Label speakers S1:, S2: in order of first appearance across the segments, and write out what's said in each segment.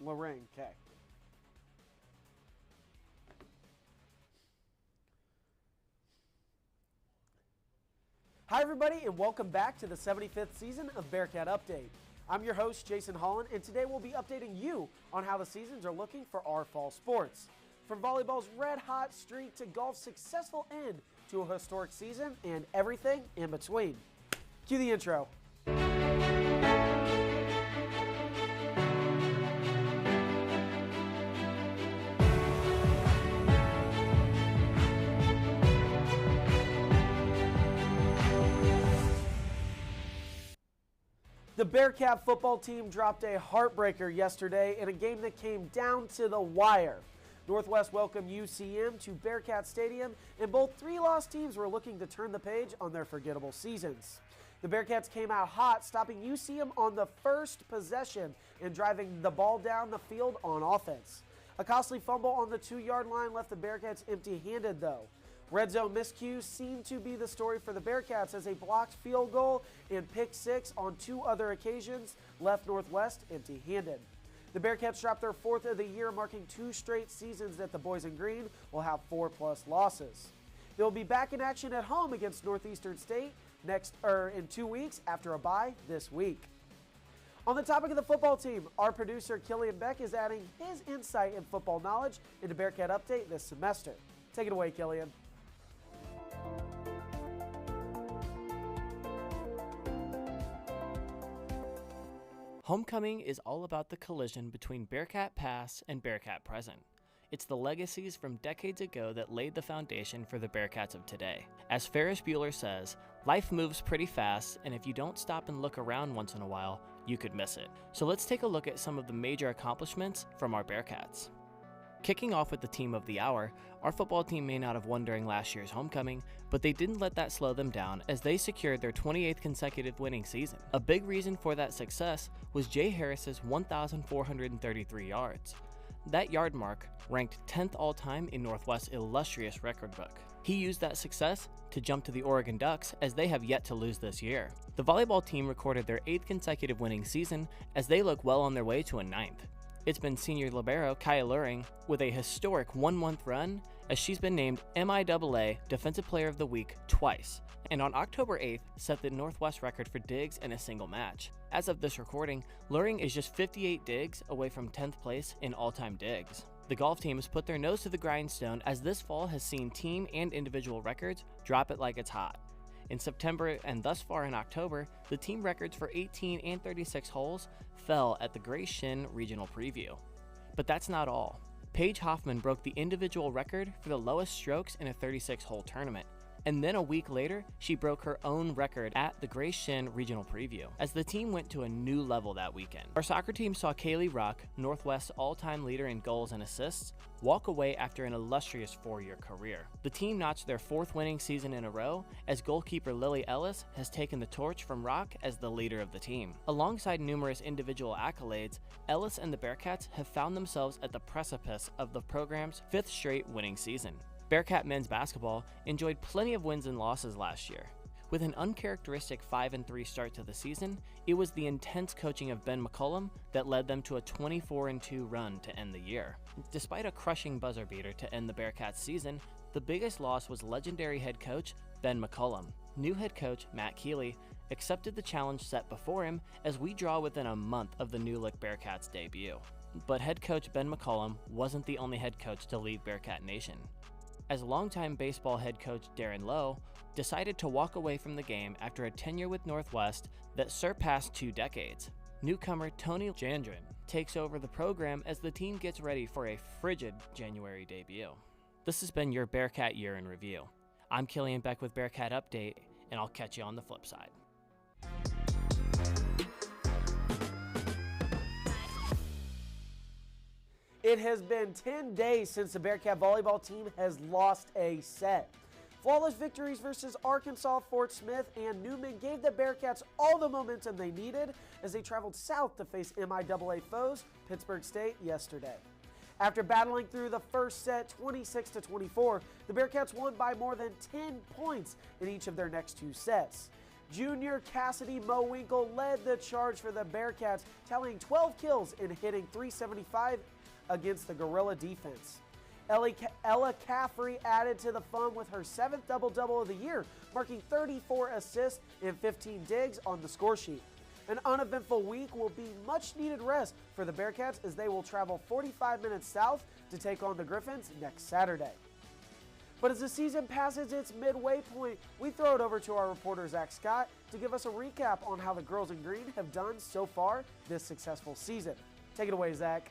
S1: Luhring, K. Hi everybody and welcome back to the 75th season of Bearcat Update. I'm your host Jason Holland and today we'll be updating you on how the seasons are looking for our fall sports. From volleyball's red hot streak to golf's successful end to a historic season and everything in between. Cue the intro. The Bearcat football team dropped a heartbreaker yesterday in a game that came down to the wire. Northwest welcomed UCM to Bearcat Stadium, and both three-loss teams were looking to turn the page on their forgettable seasons. The Bearcats came out hot, stopping UCM on the first possession and driving the ball down the field on offense. A costly fumble on the 2-yard line left the Bearcats empty-handed, though. Red zone miscues seemed to be the story for the Bearcats as a blocked field goal and pick six on 2 other occasions left Northwest empty-handed. The Bearcats dropped their 4th of the year, marking 2 straight seasons that the Boys in Green will have 4+ losses. They'll be back in action at home against Northeastern State in 2 weeks after a bye this week. On the topic of the football team, our producer Killian Beck is adding his insight and football knowledge into Bearcat Update this semester. Take it away, Killian.
S2: Homecoming is all about the collision between Bearcat past and Bearcat present. It's the legacies from decades ago that laid the foundation for the Bearcats of today. As Ferris Bueller says, life moves pretty fast, and if you don't stop and look around once in a while, you could miss it. So let's take a look at some of the major accomplishments from our Bearcats. Kicking off with the team of the hour, our football team may not have won during last year's homecoming, but they didn't let that slow them down as they secured their 28th consecutive winning season. A big reason for that success was Jay Harris's 1,433 yards. That yard mark ranked 10th all-time in Northwest's illustrious record book. He used that success to jump to the Oregon Ducks as they have yet to lose this year. The volleyball team recorded their 8th consecutive winning season as they look well on their way to a 9th. It's been senior libero Kyah Luhring with a historic 1-month run as she's been named MIAA Defensive Player of the Week twice, and on October 8th set the Northwest record for digs in a single match. As of this recording, Luhring is just 58 digs away from 10th place in all-time digs. The golf team has put their nose to the grindstone as this fall has seen team and individual records drop it like it's hot. In September and thus far in October, the team records for 18 and 36 holes fell at the Gray Shin Regional Preview. But that's not all. Paige Hoffman broke the individual record for the lowest strokes in a 36-hole tournament. And then a week later, she broke her own record at the Gray Shin Regional Preview, as the team went to a new level that weekend. Our soccer team saw Kaylee Rock, Northwest's all-time leader in goals and assists, walk away after an illustrious 4-year career. The team notched their 4th winning season in a row, as goalkeeper Lily Ellis has taken the torch from Rock as the leader of the team. Alongside numerous individual accolades, Ellis and the Bearcats have found themselves at the precipice of the program's 5th straight winning season. Bearcat men's basketball enjoyed plenty of wins and losses last year. With an uncharacteristic 5-3 start to the season, it was the intense coaching of Ben McCollum that led them to a 24-2 run to end the year. Despite a crushing buzzer beater to end the Bearcats season, the biggest loss was legendary head coach Ben McCollum. New head coach Matt Keeley accepted the challenge set before him as we draw within a month of the new look Bearcats debut. But head coach Ben McCollum wasn't the only head coach to leave Bearcat Nation, as longtime baseball head coach Darren Lowe decided to walk away from the game after a tenure with Northwest that surpassed 2 decades. Newcomer Tony Jandrin takes over the program as the team gets ready for a frigid January debut. This has been your Bearcat Year in Review. I'm Killian Beck with Bearcat Update, and I'll catch you on the flip side.
S1: It has been 10 days since the Bearcat volleyball team has lost a set. Flawless victories versus Arkansas, Fort Smith, and Newman gave the Bearcats all the momentum they needed as they traveled south to face MIAA foes Pittsburgh State yesterday. After battling through the first set 26-24, the Bearcats won by more than 10 points in each of their next 2 sets. Junior Cassidy Mowinkle led the charge for the Bearcats, tallying 12 kills and hitting .375 against the Gorilla defense. Ella Caffrey added to the fun with her 7th double-double of the year, marking 34 assists and 15 digs on the score sheet. An uneventful week will be much-needed rest for the Bearcats as they will travel 45 minutes south to take on the Griffins next Saturday. But as the season passes its midway point, we throw it over to our reporter Zac Scott to give us a recap on how the girls in green have done so far this successful season. Take it away, Zac.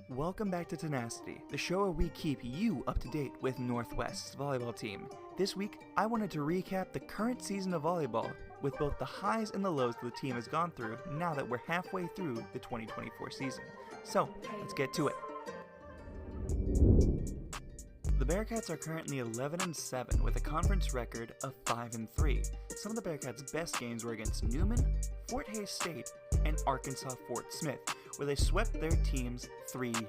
S3: Welcome back to Tenacity, the show where we keep you up to date with Northwest's volleyball team. This week, I wanted to recap the current season of volleyball with both the highs and the lows the team has gone through now that we're halfway through the 2024 season. So, let's get to it. The Bearcats are currently 11-7 with a conference record of 5-3. Some of the Bearcats' best games were against Newman, Fort Hays State, and Arkansas Fort Smith, where they swept their teams 3-0.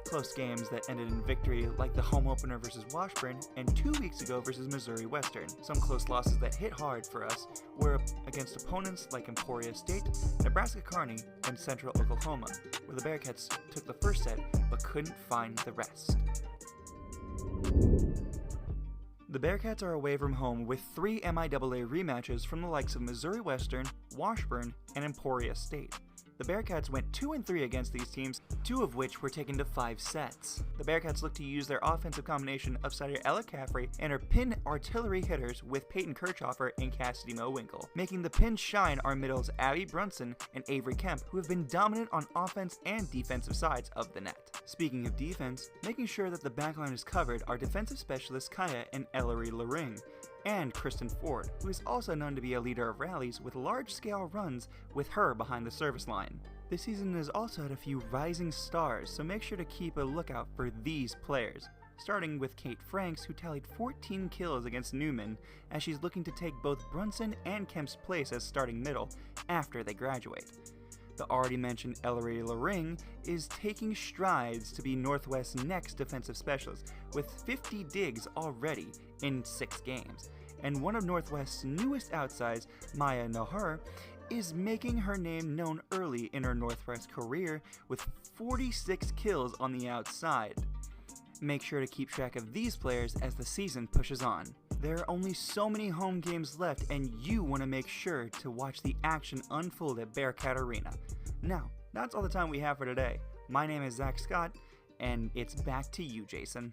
S3: Close games that ended in victory like the home opener versus Washburn and 2 weeks ago versus Missouri Western. Some close losses that hit hard for us were against opponents like Emporia State, Nebraska Kearney, and Central Oklahoma, where the Bearcats took the first set but couldn't find the rest. The Bearcats are away from home with 3 MIAA rematches from the likes of Missouri Western, Washburn, and Emporia State. The Bearcats went 2-3 against these teams, 2 of which were taken to 5 sets. The Bearcats look to use their offensive combination of sider Ella Caffrey and her pin artillery hitters with Peyton Kirchhoffer and Cassidy Mowinkle. Making the pin shine are middles Abby Brunson and Avery Kemp, who have been dominant on offense and defensive sides of the net. Speaking of defense, making sure that the backline is covered are defensive specialists Kyah and Wiley Ray, and Kristen Ford, who is also known to be a leader of rallies with large-scale runs with her behind the service line. This season has also had a few rising stars, so make sure to keep a lookout for these players. Starting with Kate Franks, who tallied 14 kills against Newman, as she's looking to take both Brunson and Kemp's place as starting middle after they graduate. The already mentioned Wiley Ray is taking strides to be Northwest's next defensive specialist, with 50 digs already in 6 games. And one of Northwest's newest outsides, Maya Nahar, is making her name known early in her Northwest career with 46 kills on the outside. Make sure to keep track of these players as the season pushes on. There are only so many home games left, and you want to make sure to watch the action unfold at Bearcat Arena. Now, that's all the time we have for today. My name is Zac Scott, and it's back to you, Jason.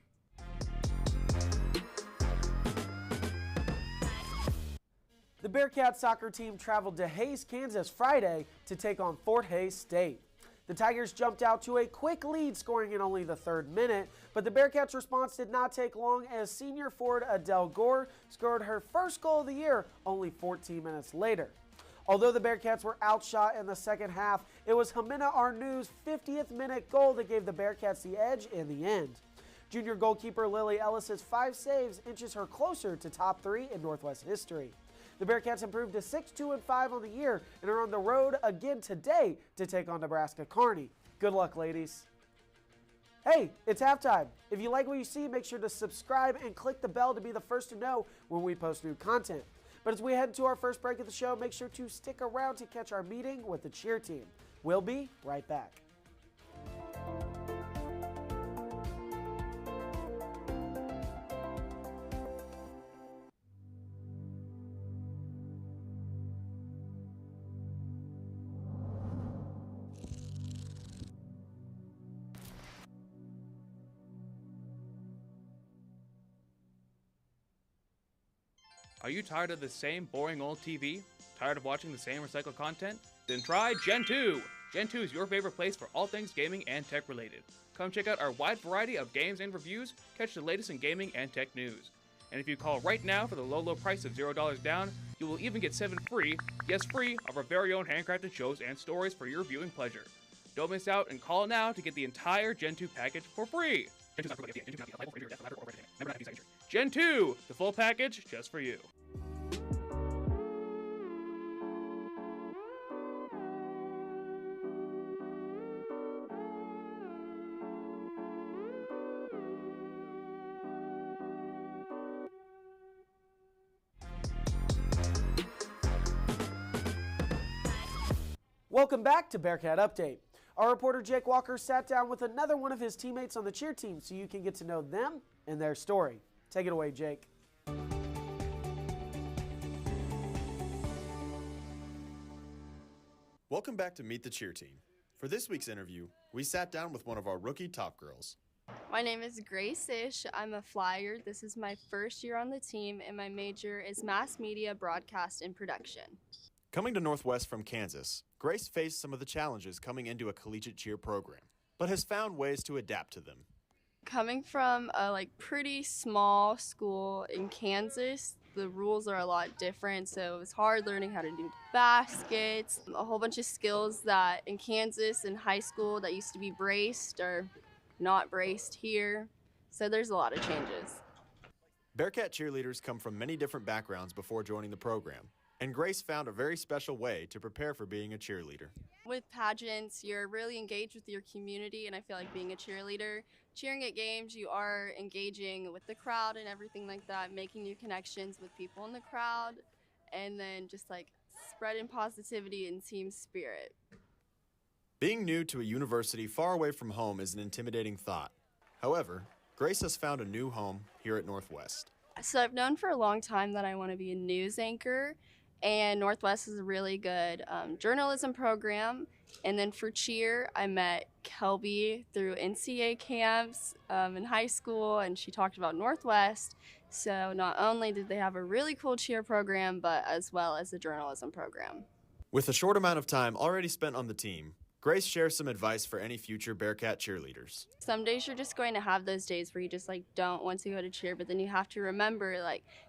S1: The Bearcat soccer team traveled to Hays, Kansas Friday to take on Fort Hays State. The Tigers jumped out to a quick lead, scoring in only the 3rd minute, but the Bearcats' response did not take long as senior forward Adele Gore scored her first goal of the year only 14 minutes later. Although the Bearcats were outshot in the second half, it was Jimena Arnau's 50th minute goal that gave the Bearcats the edge in the end. Junior goalkeeper Lily Ellis's 5 saves inches her closer to top 3 in Northwest history. The Bearcats improved to 6-2-5 on the year and are on the road again today to take on Nebraska Kearney. Good luck, ladies. Hey, it's halftime. If you like what you see, make sure to subscribe and click the bell to be the first to know when we post new content. But as we head to our first break of the show, make sure to stick around to catch our meeting with the cheer team. We'll be right back.
S4: Are you tired of the same boring old TV? Tired of watching the same recycled content? Then try Gen 2! Gen 2 is your favorite place for all things gaming and tech related. Come check out our wide variety of games and reviews, catch the latest in gaming and tech news. And if you call right now for the low price of $0 down, you will even get 7 free, yes free, of our very own handcrafted shows and stories for your viewing pleasure. Don't miss out and call now to get the entire Gen 2 package for free! Gen 2, the full package just for you.
S1: Welcome back to Bearcat Update. Our reporter Jake Walker sat down with another one of his teammates on the cheer team so you can get to know them and their story. Take it away, Jake.
S5: Welcome back to Meet the Cheer Team. For this week's interview, we sat down with one of our rookie top girls.
S6: My name is Grace Ish. I'm a flyer. This is my first year on the team, and my major is mass media, broadcast, and production.
S5: Coming to Northwest from Kansas, Grace faced some of the challenges coming into a collegiate cheer program, but has found ways to adapt to them.
S6: Coming from a pretty small school in Kansas, the rules are a lot different, so it was hard learning how to do baskets, a whole bunch of skills that in Kansas in high school that used to be braced are not braced here, so there's a lot of changes.
S5: Bearcat cheerleaders come from many different backgrounds before joining the program, and Grace found a very special way to prepare for being a cheerleader.
S6: With pageants, you're really engaged with your community, and I feel like being a cheerleader, cheering at games, you are engaging with the crowd and everything like that, making new connections with people in the crowd, and then just spreading positivity and team spirit.
S5: Being new to a university far away from home is an intimidating thought. However, Grace has found a new home here at Northwest.
S6: So I've known for a long time that I want to be a news anchor, and Northwest is a really good journalism program. And then for cheer, I met Kelby through NCAA camps in high school, and she talked about Northwest. So not only did they have a really cool cheer program, but as well as a journalism program.
S5: With a short amount of time already spent on the team, Grace shares some advice for any future Bearcat cheerleaders.
S6: Some days you're just going to have those days where you just don't want to go to cheer, but then you have to remember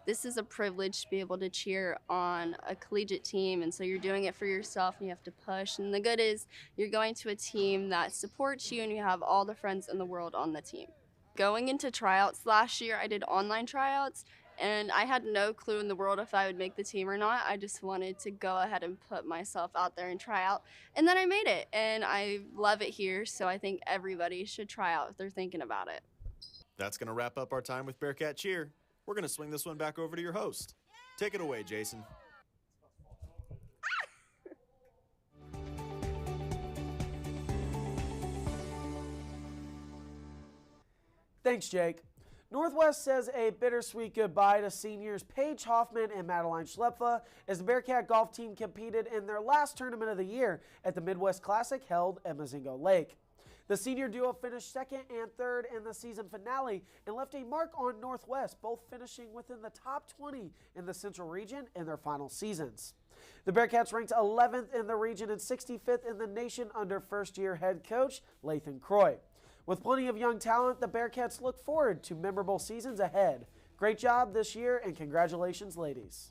S6: this is a privilege to be able to cheer on a collegiate team, and so you're doing it for yourself and you have to push. And the good is you're going to a team that supports you and you have all the friends in the world on the team. Going into tryouts last year, I did online tryouts, and I had no clue in the world if I would make the team or not. I just wanted to go ahead and put myself out there and try out. And then I made it, and I love it here, so I think everybody should try out if they're thinking about it.
S5: That's going to wrap up our time with Bearcat Cheer. We're going to swing this one back over to your host. Take it away, Jason.
S1: Thanks, Jake. Northwest says a bittersweet goodbye to seniors Paige Hoffman and Madeline Schlepfa as the Bearcat golf team competed in their last tournament of the year at the Midwest Classic held at Mozingo Lake. The senior duo finished second and third in the season finale and left a mark on Northwest, both finishing within the top 20 in the Central region in their final seasons. The Bearcats ranked 11th in the region and 65th in the nation under first-year head coach Lathan Croy. With plenty of young talent, the Bearcats look forward to memorable seasons ahead. Great job this year, and congratulations, ladies.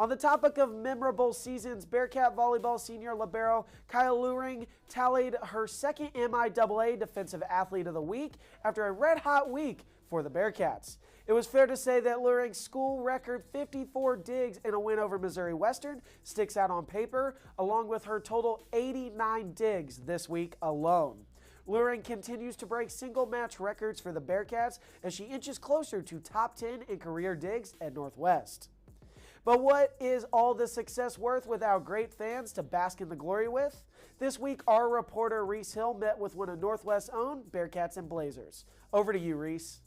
S1: On the topic of memorable seasons, Bearcat volleyball senior libero Kyah Luhring tallied her second MIAA Defensive Athlete of the Week after a red-hot week for the Bearcats. It was fair to say that Luhring's school record 54 digs in a win over Missouri Western sticks out on paper, along with her total 89 digs this week alone. Luhring continues to break single-match records for the Bearcats as she inches closer to top 10 in career digs at Northwest. But what is all this success worth without great fans to bask in the glory with? This week, our reporter Reece Hill met with one of Northwest's own Bearcats and Blazers. Over to you, Reece.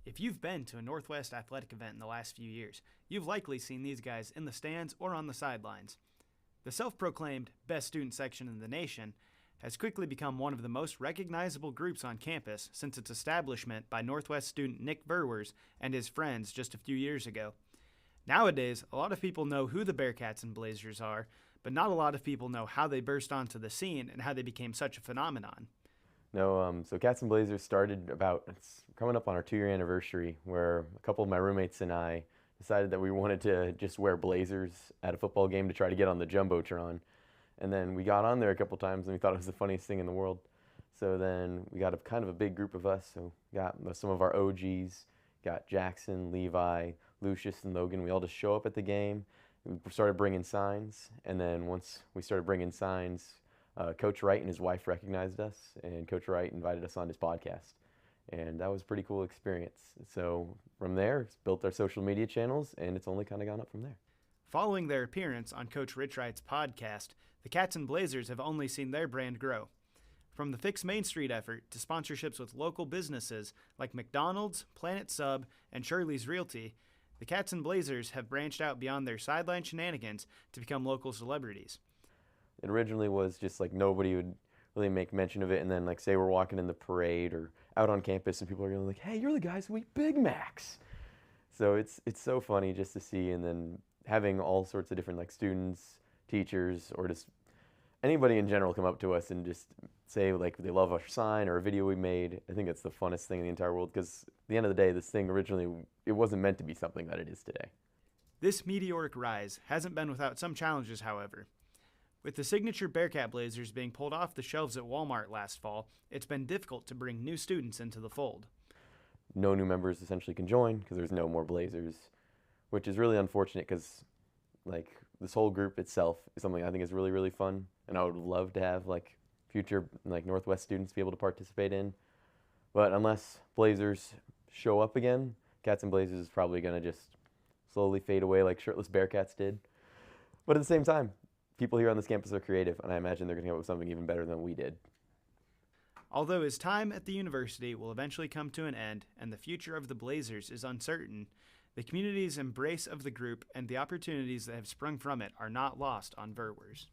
S7: If you've been to a Northwest athletic event in the last few years, you've likely seen these guys in the stands or on the sidelines. The self-proclaimed best student section in the nation has quickly become one of the most recognizable groups on campus since its establishment by Northwest student Nick Verwers and his friends just a few years ago. Nowadays, a lot of people know who the Bearcats and Blazers are, but not a lot of people know how they burst onto the scene and how they became such a phenomenon.
S8: No, so Cats and Blazers started it's coming up on our 2-year anniversary, where a couple of my roommates and I decided that we wanted to just wear Blazers at a football game to try to get on the Jumbotron. And then we got on there a couple times and we thought it was the funniest thing in the world. So then we got kind of a big group of us. So we got some of our OGs, got Jackson, Levi, Lucius, and Logan. We all just show up at the game we started bringing signs, and then once we started bringing signs, Coach Wright and his wife recognized us, and Coach Wright invited us on his podcast. And that was a pretty cool experience. So from there, it's built our social media channels, and it's only kind of gone up from there.
S7: Following their appearance on Coach Rich Wright's podcast, the Cats and Blazers have only seen their brand grow. From the Fix Main Street effort to sponsorships with local businesses like McDonald's, Planet Sub, and Shirley's Realty, the Cats and Blazers have branched out beyond their sideline shenanigans to become local celebrities.
S8: It originally was just like nobody would really make mention of it, and then like say we're walking in the parade or out on campus and people are going like, hey, you're the guys who eat Big Macs. So it's so funny just to see, and then having all sorts of different like students, teachers, or just anybody in general come up to us and just say like they love our sign or a video we made. I think it's the funnest thing in the entire world, because at the end of the day, this thing originally, it wasn't meant to be something that it is today.
S7: This meteoric rise hasn't been without some challenges, however. With the signature Bearcat blazers being pulled off the shelves at Walmart last fall, it's been difficult to bring new students into the fold.
S8: No new members essentially can join because there's no more blazers, which is really unfortunate, because like this whole group itself is something I think is really, really fun, and I would love to have like future like Northwest students be able to participate in. But unless blazers show up again, Cats and Blazers is probably going to just slowly fade away like shirtless Bearcats did. But at the same time, people here on this campus are creative, and I imagine they're going to come up with something even better than we did.
S7: Although his time at the university will eventually come to an end and the future of the Blazers is uncertain, the community's embrace of the group and the opportunities that have sprung from it are not lost on Verwers.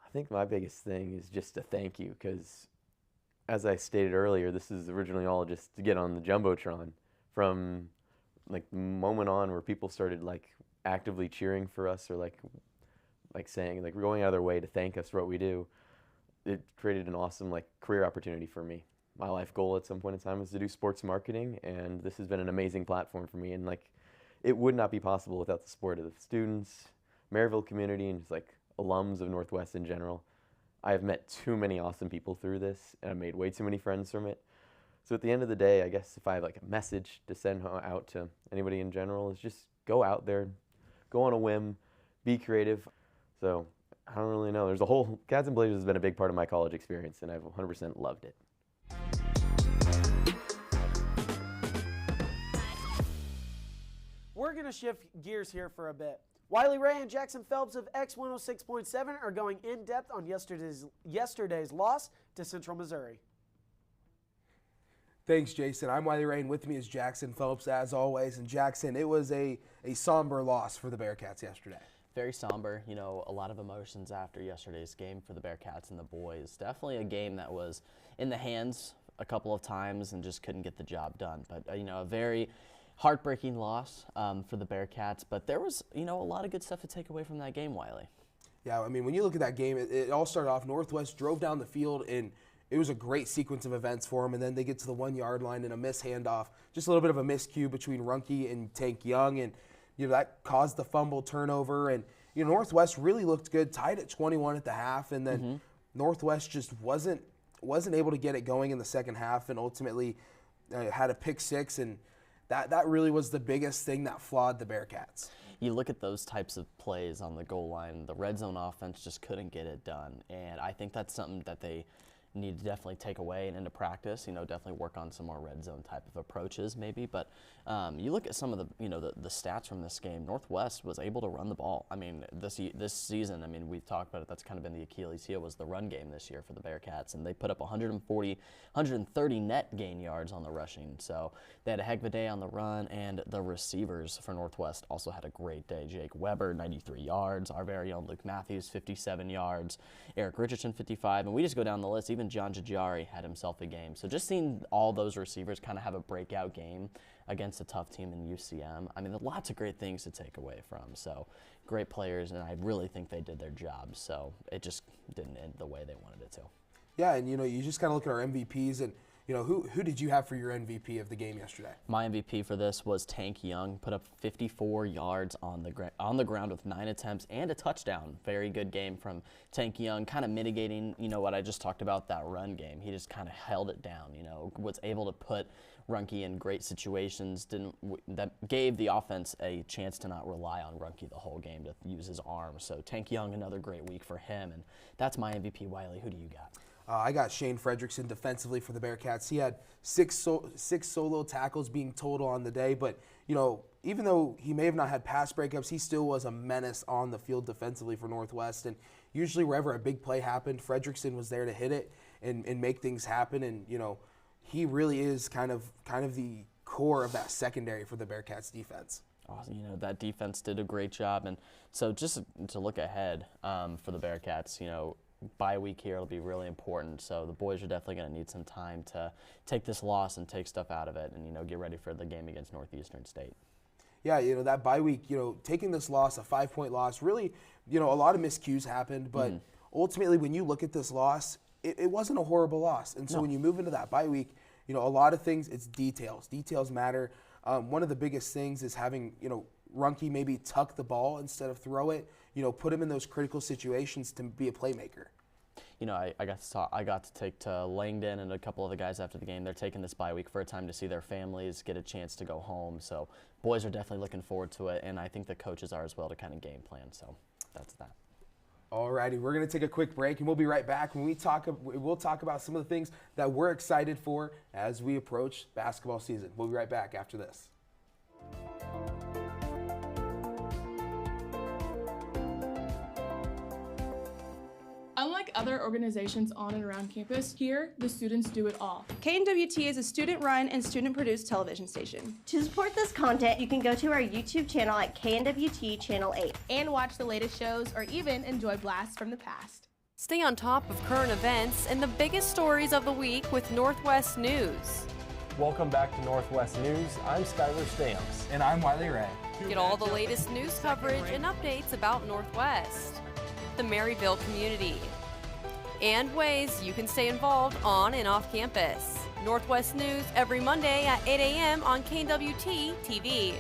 S8: I think my biggest thing is just a thank you, because as I stated earlier, this is originally all just to get on the Jumbotron. From like the moment on where people started like actively cheering for us, or like saying like we're going out of their way to thank us for what we do, it created an awesome like career opportunity for me. My life goal at some point in time was to do sports marketing, and this has been an amazing platform for me, and like it would not be possible without the support of the students, Maryville community, and just like alums of Northwest in general. I have met too many awesome people through this, and I've made way too many friends from it. So at the end of the day, I guess if I have like a message to send out to anybody in general, is just go out there, go on a whim, be creative. So I don't really know. There's a whole, Cats and Blazers has been a big part of my college experience, and I've 100% loved it.
S1: We're going to shift gears here for a bit. Wiley Ray and Jackson Phelps of X106.7 are going in depth on yesterday's loss to Central Missouri.
S9: Thanks, Jason. I'm Wiley Ray, and with me is Jackson Phelps, as always. And Jackson, it was a somber loss for the Bearcats yesterday.
S2: Very somber. You know, a lot of emotions after yesterday's game for the Bearcats and the boys. Definitely a game that was in the hands a couple of times and just couldn't get the job done. But, you know, a very heartbreaking loss for the Bearcats. But there was, you know, a lot of good stuff to take away from that game, Wiley.
S9: Yeah, I mean, when you look at that game, it all started off, Northwest drove down the field, and it was a great sequence of events for them, and then they get to the 1 yard line and a missed handoff, just a little bit of a miscue between Ruhnke and Tank Young, and you know that caused the fumble turnover. And you know Northwest really looked good, tied at 21 at the half, and then Northwest just wasn't able to get it going in the second half, and ultimately had a pick six, and that really was the biggest thing that flawed the Bearcats.
S2: You look at those types of plays on the goal line, the red zone offense just couldn't get it done, and I think that's something that they need to definitely take away and into practice. You know, definitely work on some more red zone type of approaches maybe. But you look at some of the, you know, the stats from this game. Northwest was able to run the ball. I mean, this season, I mean, we've talked about it. That's kind of been the Achilles heel, was the run game this year for the Bearcats, and they put up 130 net gain yards on the rushing. So they had a heck of a day on the run, and the receivers for Northwest also had a great day. Jake Weber, 93 yards. Our very own Luke Matthews, 57 yards. Eric Richardson, 55. And we just go down the list. Even John Jajari had himself a game. So just seeing all those receivers kind of have a breakout game against a tough team in UCM, I mean, there's lots of great things to take away from. So great players, and I really think they did their job. So it just didn't end the way they wanted it to.
S9: Yeah, and you know, you just kind of look at our MVPs, and you know, who did you have for your MVP of the game yesterday?
S2: My MVP for this was Tank Young. Put up 54 yards on the ground with 9 attempts and a touchdown. Very good game from Tank Young, kind of mitigating, you know, what I just talked about, that run game. He just kind of held it down, you know, was able to put
S10: Ruhnke in great situations. That gave the offense a chance to not rely on Ruhnke the whole game to use his arm. So Tank Young, another great week for him, and that's my MVP. Wiley, who do you got?
S9: I got Shane Fredrickson defensively for the Bearcats. He had six solo tackles being total on the day, but even though he may have not had pass breakups, he still was a menace on the field defensively for Northwest. And usually wherever a big play happened, Fredrickson was there to hit it and make things happen. And he really is kind of the core of that secondary for the Bearcats defense.
S10: Awesome. That defense did a great job. And so just to look ahead for the Bearcats, bye week here will be really important. So the boys are definitely going to need some time to take this loss and take stuff out of it and, get ready for the game against Northeastern State.
S9: Yeah, that bye week, taking this loss, a 5-point loss, really, a lot of miscues happened. But ultimately, when you look at this loss, it wasn't a horrible loss. And so when you move into that bye week, a lot of things, it's details. Details matter. One of the biggest things is having, Ruhnke maybe tuck the ball instead of throw it, put him in those critical situations to be a playmaker.
S10: I got to take to Langdon and a couple of the guys after the game. They're taking this bye week for a time to see their families, get a chance to go home. So boys are definitely looking forward to it, and I think the coaches are as well to kind of game plan. So that's that.
S9: Alrighty, we're going to take a quick break, and we'll be right back. When we'll talk about some of the things that we're excited for as we approach basketball season. We'll be right back after this.
S11: Unlike other organizations on and around campus, here, the students do it all.
S12: KNWT is a student-run and student-produced television station.
S13: To support this content, you can go to our YouTube channel at KNWT Channel 8.
S11: And watch the latest shows or even enjoy blasts from the past.
S14: Stay on top of current events and the biggest stories of the week with Northwest News.
S15: Welcome back to Northwest News. I'm Skylar Stamps.
S16: And I'm Wiley Ray.
S14: Get all the latest news coverage and updates about Northwest, the Maryville community, and ways you can stay involved on and off campus. Northwest News every Monday at 8 a.m. on KNWT TV.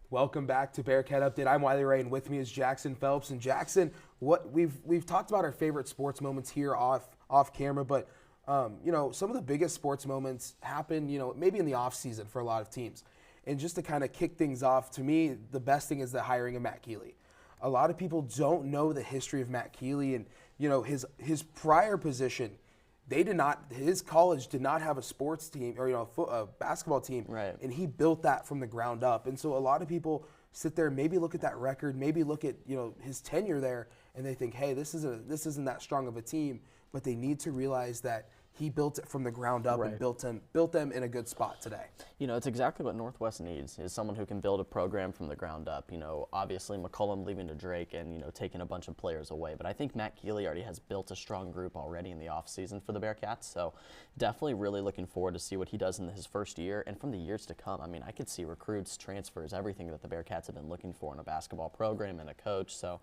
S9: Welcome back to Bearcat Update. I'm Wiley Ray, and with me is Jackson Phelps. And Jackson, what we've talked about our favorite sports moments here off camera, but some of the biggest sports moments happen, maybe in the off season for a lot of teams. And just to kind of kick things off, to me, the best thing is the hiring of Matt Keeley. A lot of people don't know the history of Matt Keeley and his prior position. His college did not have a sports team or a basketball team,
S10: right?
S9: And he built that from the ground up. And so a lot of people sit there, maybe look at that record, maybe look at his tenure there, and they think, hey, this isn't that strong of a team. But they need to realize that he built it from the ground up, right, and built them in a good spot today.
S10: It's exactly what Northwest needs, is someone who can build a program from the ground up. Obviously McCollum leaving to Drake and, taking a bunch of players away. But I think Matt Keeley already has built a strong group already in the offseason for the Bearcats. So definitely really looking forward to see what he does in his first year and from the years to come. I mean, I could see recruits, transfers, everything that the Bearcats have been looking for in a basketball program and a coach. So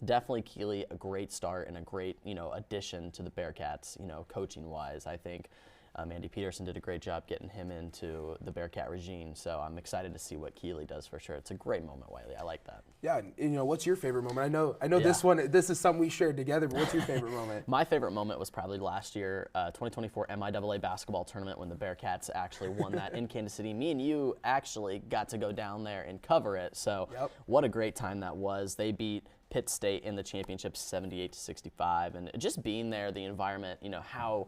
S10: definitely Keeley, a great start and a great, addition to the Bearcats, coaching-wise. I think Andy Peterson did a great job getting him into the Bearcat regime, so I'm excited to see what Keeley does for sure. It's a great moment, Wiley. I like that.
S9: Yeah, and what's your favorite moment? I know this is something we shared together, but what's your favorite moment?
S10: My favorite moment was probably last year, 2024 MIAA basketball tournament when the Bearcats actually won that in Kansas City. Me and you actually got to go down there and cover it, so What a great time that was. They beat Pitt State in the championship 78-65, and just being there, the environment, how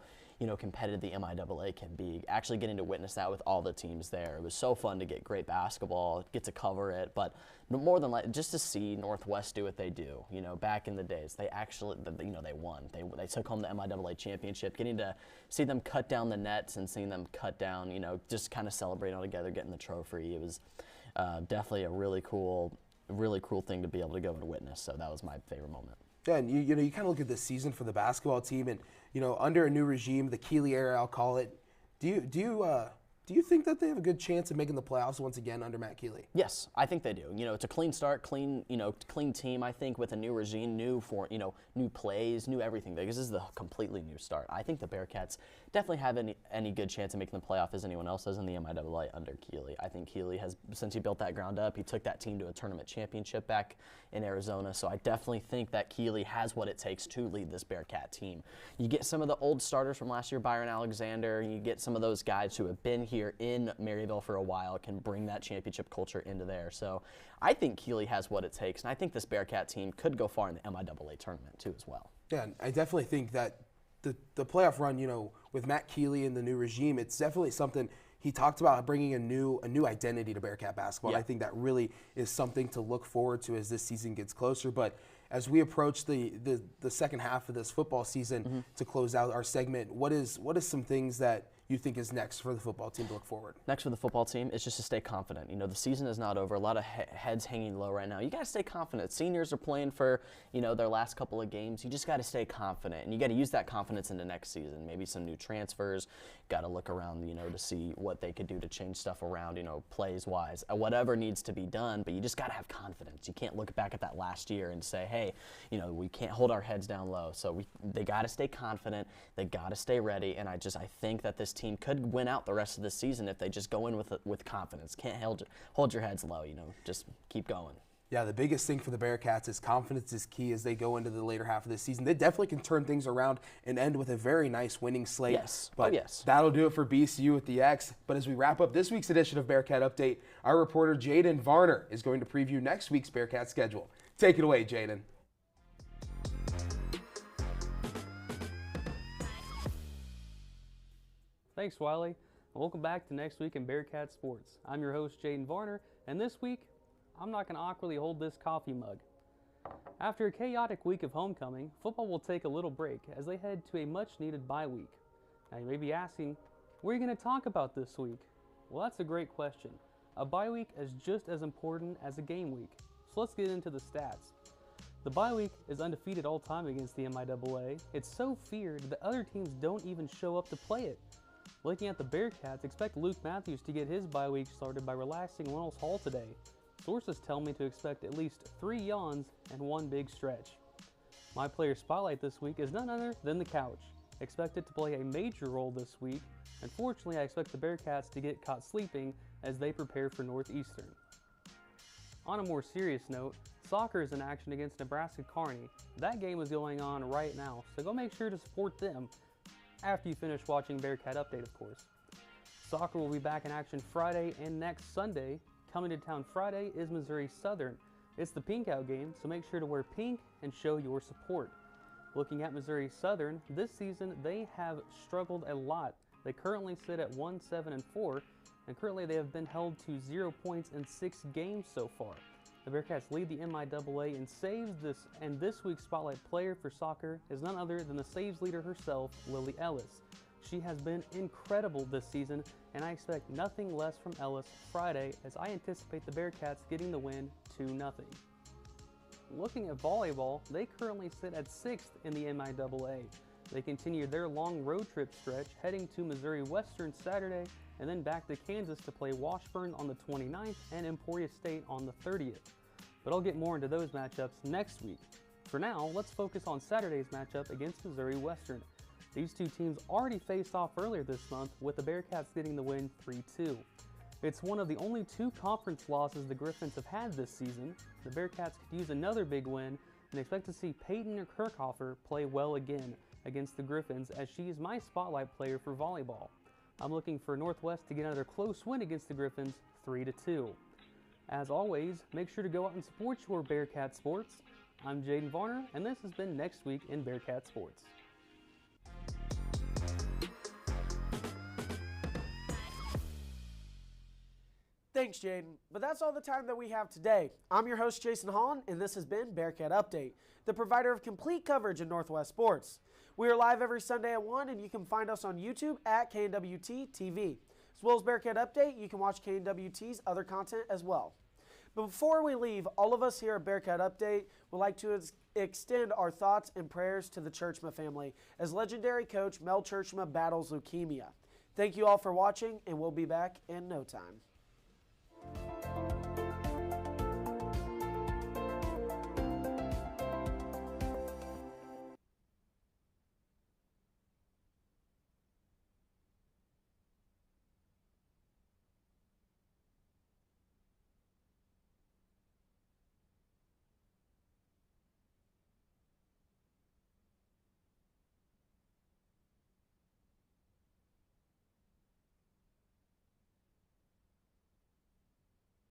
S10: competitive the MIAA can be, actually getting to witness that with all the teams there. It was so fun to get great basketball, get to cover it, but more than just to see Northwest do what they do. Back in the days, they actually, they won. They took home the MIAA championship, getting to see them cut down the nets and seeing them cut down, just kind of celebrate all together, getting the trophy. It was definitely a really cool thing to be able to go and witness. So that was my favorite moment.
S9: Yeah, and you kind of look at this season for the basketball team, and under a new regime, the Keeley era, I'll call it. Do Do you think that they have a good chance of making the playoffs once again under Matt Keeley?
S10: Yes, I think they do. It's a clean start, clean team, I think, with a new regime, new plays, new everything. Because this is the completely new start. I think the Bearcats definitely have any good chance of making the playoff as anyone else does in the MIAA under Keeley. I think Keeley has, since he built that ground up, he took that team to a tournament championship back in Arizona. So I definitely think that Keeley has what it takes to lead this Bearcat team. You get some of the old starters from last year, Byron Alexander, you get some of those guys who have been here in Maryville for a while, can bring that championship culture into there. So I think Keeley has what it takes, and I think this Bearcat team could go far in the MIAA tournament too as well.
S9: Yeah, I definitely think that the playoff run, with Matt Keeley and the new regime, it's definitely something. He talked about bringing a new identity to Bearcat basketball.
S10: Yeah.
S9: And I think that really is something to look forward to as this season gets closer. But as we approach the second half of this football season to close out our segment, what is some things that you think is next for the football team to look forward?
S10: Next for the football team is just to stay confident. The season is not over. A lot of heads hanging low right now. You got to stay confident. Seniors are playing for, their last couple of games. You just got to stay confident, and you got to use that confidence into next season. Maybe some new transfers. Got to look around, to see what they could do to change stuff around, plays-wise. Whatever needs to be done, but you just got to have confidence. You can't look back at that last year and say, hey, we can't hold our heads down low. So they got to stay confident. They got to stay ready, and I think that this team could win out the rest of the season if they just go in with confidence. Can't hold your heads low, just keep going.
S9: Yeah, the biggest thing for the Bearcats is confidence is key as they go into the later half of the season. They definitely can turn things around and end with a very nice winning slate.
S10: Yes.
S9: But that'll do it for BCU with the X. But as we wrap up this week's edition of Bearcat Update, our reporter Jaden Varner is going to preview next week's Bearcat schedule. Take it away, Jaden.
S16: Thanks, Wiley. Welcome back to Next Week in Bearcat Sports. I'm your host, Jaden Varner, and this week, I'm not going to awkwardly hold this coffee mug. After a chaotic week of homecoming, football will take a little break as they head to a much-needed bye week. Now, you may be asking, what are you going to talk about this week? Well, that's a great question. A bye week is just as important as a game week. So let's get into the stats. The bye week is undefeated all time against the MIAA. It's so feared that other teams don't even show up to play it. Looking at the Bearcats, expect Luke Matthews to get his bye week started by relaxing Reynolds Hall today. Sources tell me to expect at least 3 yawns and 1 big stretch. My player spotlight this week is none other than the couch. Expected to play a major role this week. Unfortunately, I expect the Bearcats to get caught sleeping as they prepare for Northeastern. On a more serious note, soccer is in action against Nebraska Kearney. That game is going on right now, so go make sure to support them after you finish watching Bearcat Update, of course. Soccer will be back in action Friday and next Sunday. Coming to town Friday is Missouri Southern. It's the Pink Out game, so make sure to wear pink and show your support. Looking at Missouri Southern, this season they have struggled a lot. They currently sit at 1-7-4, and currently they have been held to 0 points in 6 games so far. The Bearcats lead the MIAA in saves this week's spotlight player for soccer is none other than the saves leader herself, Lily Ellis. She has been incredible this season, and I expect nothing less from Ellis Friday as I anticipate the Bearcats getting the win 2-0. Looking at volleyball, they currently sit at 6th in the MIAA. They continue their long road trip stretch, heading to Missouri Western Saturday, and then back to Kansas to play Washburn on the 29th and Emporia State on the 30th. But I'll get more into those matchups next week. For now, let's focus on Saturday's matchup against Missouri Western. These two teams already faced off earlier this month, with the Bearcats getting the win 3-2. It's one of the only 2 conference losses the Griffins have had this season. The Bearcats could use another big win and expect to see Peyton Kirchhofer play well again against the Griffins, as she is my spotlight player for volleyball. I'm looking for Northwest to get another close win against the Griffins 3-2. As always, make sure to go out and support your Bearcat Sports. I'm Jaden Varner, and this has been Next Week in Bearcat Sports.
S1: Thanks, Jaden. But that's all the time that we have today. I'm your host, Jason Holland, and this has been Bearcat Update, the provider of complete coverage in Northwest sports. We are live every Sunday at 1, and you can find us on YouTube at KNWT TV. As well as Bearcat Update, you can watch KNWT's other content as well. But before we leave, all of us here at Bearcat Update would like to extend our thoughts and prayers to the Tjeerdsma family as legendary coach Mel Tjeerdsma battles leukemia. Thank you all for watching, and we'll be back in no time.